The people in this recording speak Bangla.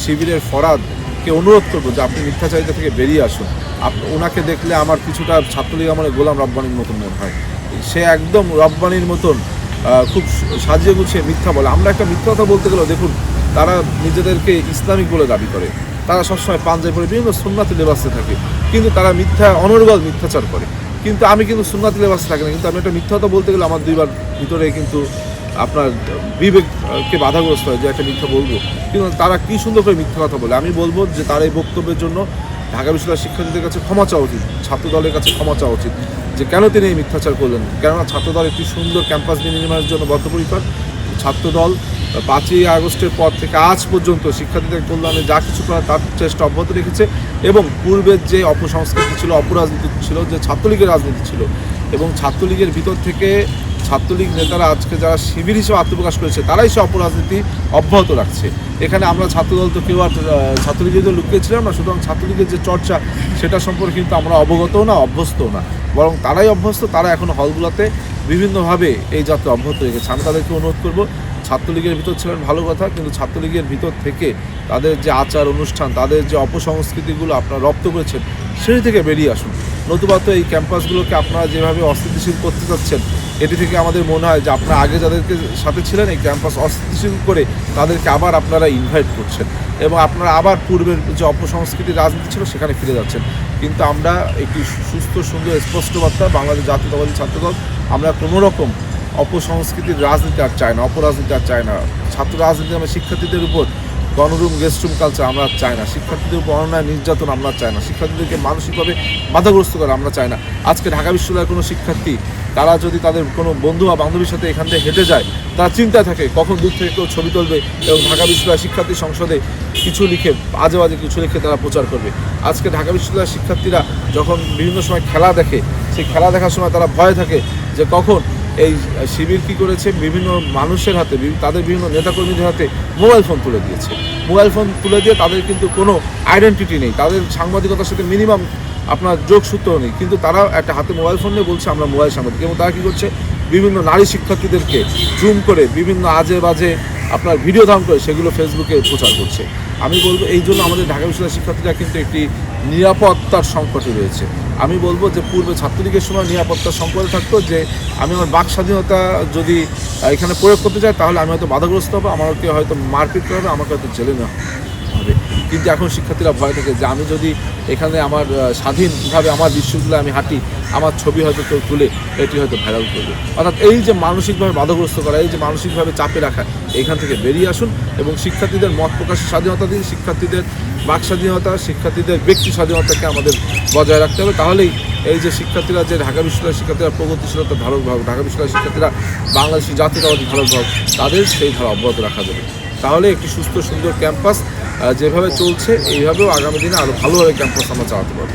শিবিরের ফরাদকে অনুরোধ করবো যে আপনি মিথ্যাচারিতা থেকে বেরিয়ে আসুন। ওনাকে দেখলে আমার কিছুটা ছাত্রলীগ আমলে গোলাম রব্বানির মতন মনে হয়। সে একদম রব্বানির মতন খুব সাজিয়ে গুছিয়ে মিথ্যা বলে। আমরা একটা মিথ্যা কথা বলতে গেলেও দেখুন, তারা নিজেদেরকে ইসলামিক বলে দাবি করে, তারা সবসময় পাঞ্জাবি পরে বিভিন্ন সুন্নাতি লেবাসে থাকে, কিন্তু তারা মিথ্যা অনর্গল মিথ্যাচার করে। কিন্তু আমি কিন্তু সুন্নাতি লেবাসে থাকি না, কিন্তু আমি একটা মিথ্যা কথা বলতে গেলে আমার দুইবার ভিতরে কিন্তু আপনার বিবেককে বাধাগ্রস্ত হয় যে একটা মিথ্যা বলবো। কিন্তু তারা কী সুন্দর করে মিথ্যা কথা বলে। আমি বলবো যে তার এই বক্তব্যের জন্য ঢাকা বিশ্ববিদ্যালয়ের শিক্ষার্থীদের কাছে ক্ষমা চাওয়া উচিত, ছাত্র দলের কাছে ক্ষমা চাওয়া উচিত যে কেন তিনি এই মিথ্যাচার করলেন। কেননা ছাত্রদল একটি সুন্দর ক্যাম্পাস নির্মাণের জন্য বদ্ধপরিকর। ছাত্রদল 5ই আগস্টের পর থেকে আজ পর্যন্ত শিক্ষার্থীদের কল্যাণে যা কিছু করার তার চেষ্টা অব্যাহত রেখেছে, এবং পূর্বের যে অপসংস্কৃতি ছিল, অপরাজনীতি ছিল, যে ছাত্রলীগের রাজনীতি ছিল, এবং ছাত্রলীগের ভিতর থেকে ছাত্রলীগ নেতারা আজকে যারা শিবির হিসেবে আত্মপ্রকাশ করেছে তারাই সে অপরাজনীতি অব্যাহত রাখছে। এখানে আমরা ছাত্রদল তো কেউ আর ছাত্রলীগের লুকিয়েছিলাম না, সুতরাং ছাত্রলীগের যে চর্চা সেটা সম্পর্কে কিন্তু আমরা অবগতও না, অভ্যস্তও না, বরং তারাই অভ্যস্ত। তারা এখন হলগুলোতে বিভিন্নভাবে এই যাত্রা অব্যাহত রেখেছে। আমি তাদেরকে অনুরোধ করব, ছাত্রলীগের ভিতর ছিলেন ভালো কথা, কিন্তু ছাত্রলীগের ভিতর থেকে তাদের যে আচার অনুষ্ঠান, তাদের যে অপসংস্কৃতিগুলো আপনারা রপ্ত করেছেন সেই থেকে বেরিয়ে আসুন। নতুবা তো এই ক্যাম্পাসগুলোকে আপনারা যেভাবে অস্থিতিশীল করতে চাচ্ছেন, এটি থেকে আমাদের মনে হয় যে আপনারা আগে যাদেরকে সাথে ছিলেন এই ক্যাম্পাস অস্থিতিশীল করে তাদেরকে আবার আপনারা ইনভাইট করছেন, এবং আপনারা আবার পূর্বের যে অপসংস্কৃতির রাজনীতি ছিল সেখানে ফিরে যাচ্ছেন। কিন্তু আমরা একটি সুস্থ সুন্দর স্পষ্ট বার্তা, বাংলাদেশ জাতীয়তাবাদী ছাত্রদল আমরা কোনোরকম অপসংস্কৃতির রাজনীতি আর চাই না, অপরাজনীতি আর চাই না। ছাত্র রাজনীতি আমরা শিক্ষার্থীদের উপর গণরুম গেস্টরুম কালচার আমরা চাই না, শিক্ষার্থীদের উপর অন্যায় নির্যাতন আমরা চাই না, শিক্ষার্থীদেরকে মানসিকভাবে বাধাগ্রস্ত করা আমরা চাই না। আজকে ঢাকা বিশ্ববিদ্যালয়ের কোনো শিক্ষার্থী তারা যদি তাদের কোনো বন্ধু বা বান্ধবীর সাথে এখান থেকে হেঁটে যায়, তারা চিন্তায় থাকে কখন দূর থেকে কেউ ছবি তুলবে এবং ঢাকা বিশ্ববিদ্যালয় শিক্ষার্থী সংসদে কিছু লিখে বাজে বাজে কিছু লিখে তারা প্রচার করবে। আজকে ঢাকা বিশ্ববিদ্যালয়ের শিক্ষার্থীরা যখন বিভিন্ন সময় খেলা দেখে, সেই খেলা দেখার সময় তারা ভয় থাকে যে কখন এই শিবির কী করেছে, বিভিন্ন মানুষের হাতে, তাদের বিভিন্ন নেতাকর্মীদের হাতে মোবাইল ফোন তুলে দিয়েছে। মোবাইল ফোন তুলে দিয়ে তাদের কিন্তু কোনো আইডেন্টিটি নেই, তাদের সাংবাদিকতার সাথে মিনিমাম আপনার যোগসূত্র নেই, কিন্তু তারা একটা হাতে মোবাইল ফোন নিয়ে বলছে আমরা মোবাইল সাংবাদিক। এবং তারা কী করছে, বিভিন্ন নারী শিক্ষার্থীদেরকে জুম করে বিভিন্ন আজে বাজে আপনার ভিডিও ধারণ করে সেগুলো ফেসবুকে প্রচার করছে। আমি বলবো এই জন্য আমাদের ঢাকা বিশ্ববিদ্যালয়ের শিক্ষার্থীরা কিন্তু একটি নিরাপত্তার সংকটে রয়েছে। আমি বলবো যে পূর্বে ছাত্রলীগের সময় নিরাপত্তার সংকটে থাকতো যে আমি আমার বাক স্বাধীনতা যদি এখানে প্রয়োগ করতে চাই তাহলে আমি হয়তো বাধাগ্রস্ত হবো, আমাকে হয়তো মারপিট করা হবে, আমাকে হয়তো জেলে নেওয়া হবে। কিন্তু এখন শিক্ষার্থীরা ভয় থাকে যে আমি যদি এখানে আমার স্বাধীনভাবে আমার বিশ্ববিদ্যালয়ে আমি হাঁটি, আমার ছবি হয়তো কেউ তুলে এটি হয়তো ভাইরাল করবে। অর্থাৎ এই যে মানসিকভাবে বাধাগ্রস্ত করা, এই যে মানসিকভাবে চাপে রাখা, এখান থেকে বেরিয়ে আসুন এবং শিক্ষার্থীদের মত প্রকাশের স্বাধীনতা দিন, শিক্ষার্থীদের বাক স্বাধীনতা, শিক্ষার্থীদের ব্যক্তি স্বাধীনতাকে আমাদের বজায় রাখতে হবে। তাহলেই এই যে শিক্ষার্থীরা, যে ঢাকা বিশ্ববিদ্যালয়ের শিক্ষার্থীরা প্রগতিশীলতা ধারক বাহক, ঢাকা বিশ্ববিদ্যালয়ের শিক্ষার্থীরা বাংলাদেশি জাতীয়তাবাদী ধারক বাহক, তাদের সেই ধারা অব্যাহত রাখা যাবে। তাহলে একটি সুস্থ সুন্দর ক্যাম্পাস যেভাবে চলছে এইভাবেও আগামী দিনে আরও ভালোভাবে ক্যাম্পাস আমরা চালাতে পারবো।